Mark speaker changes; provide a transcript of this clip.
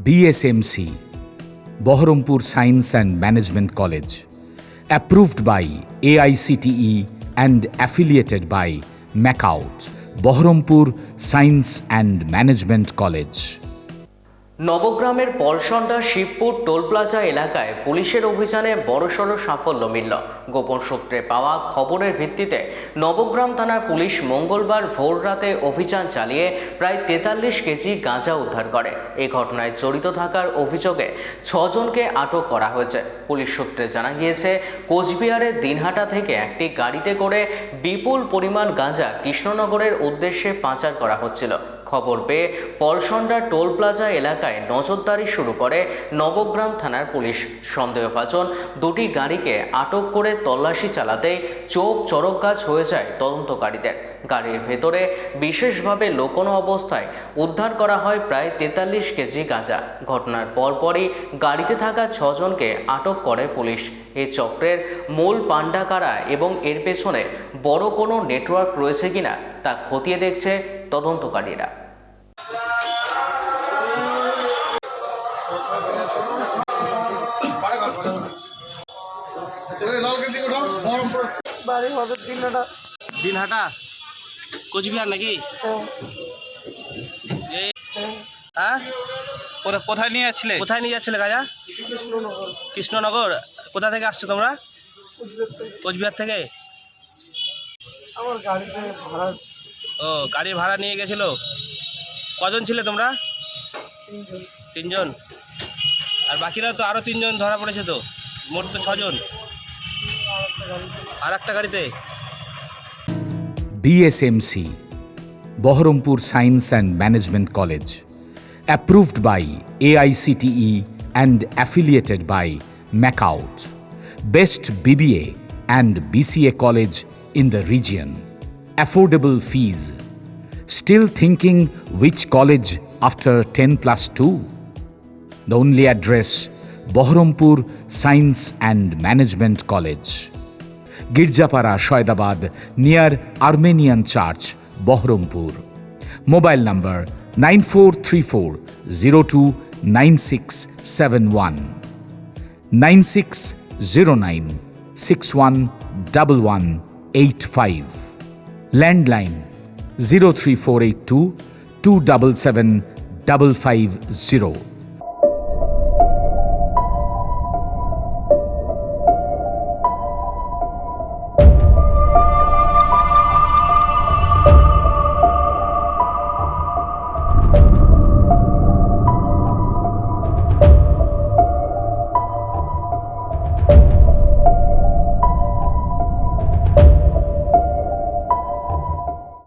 Speaker 1: DSMC, Baharampur Science and Management College, approved by AICTE and affiliated by MAKAUT, Baharampur Science and Management College.
Speaker 2: নবগ্রামের Palsonda Shibpur toll plaza এলাকায় পুলিশের অভিযানে বড়সড় সাফল্য মিলল। গোপন সূত্রে পাওয়া খবরের ভিত্তিতে নবগ্রাম থানার পুলিশ মঙ্গলবার ভোররাতে অভিযান চালিয়ে প্রায় 43 কেজি গাঁজা উদ্ধার করে। এই ঘটনায় জড়িত থাকার অভিযোগে 6 জনকে আটক করা হয়েছে। পুলিশ সূত্রে জানা গিয়েছে, কোচবিহারের দিনহাটা থেকে একটি গাড়িতে করে বিপুল পরিমাণ গাঁজা কৃষ্ণনগরের উদ্দেশ্যে পাচার করা হচ্ছিল। খবর পেয়ে পলসন্ডা টোল প্লাজা এলাকায় নজরদারি শুরু করে নবগ্রাম থানার পুলিশ। সন্দেহভাজন দুটি গাড়িকে আটক করে তল্লাশি চালাতেই চোখ চড়ক গাছ হয়ে যায় তদন্তকারীদের। গাড়ির ভেতরে বিশেষভাবে লুকোনো অবস্থায় উদ্ধার করা হয় প্রায় 43 কেজি গাঁজা। ঘটনার পরপরই গাড়িতে থাকা 6 জনকে আটক করে পুলিশ। এই চক্রের মূল পাণ্ডা কারা এবং এর পেছনে বড় কোনো নেটওয়ার্ক রয়েছে কিনা তা খতিয়ে দেখছে তদন্তকারীরা।
Speaker 3: দিনহাটা কোচবিহার নাকি? হ্যাঁ,
Speaker 4: কোথায় নিয়ে যাচ্ছিলে?
Speaker 3: কোথায় নিয়ে যাচ্ছিলে গাঁজা? কৃষ্ণনগর। কোথা থেকে আসছো তোমরা? কোচবিহার থেকে।
Speaker 5: আমার গাড়িতে ভাড়া।
Speaker 3: ও, গাড়ি ভাড়া নিয়ে গেছিল। কজন ছিলে তোমরা? 3 জন। আর বাকিরা তো আরও 3 জন ধরা পড়েছে তো, মোট তো 6 জন। আর একটা গাড়িতে।
Speaker 1: DSMC, Baharampur Science and Management College, approved by AICTE and affiliated by MAKAUT, best BBA and BCA college in the region. Affordable fees. Still thinking which college after 10+2? The only address, Baharampur Science and Management College, Girjapara, Shoydabad, near Armenian Church, Baharampur. Mobile number 9434029671, 9609611185. Landline 03482 277 550.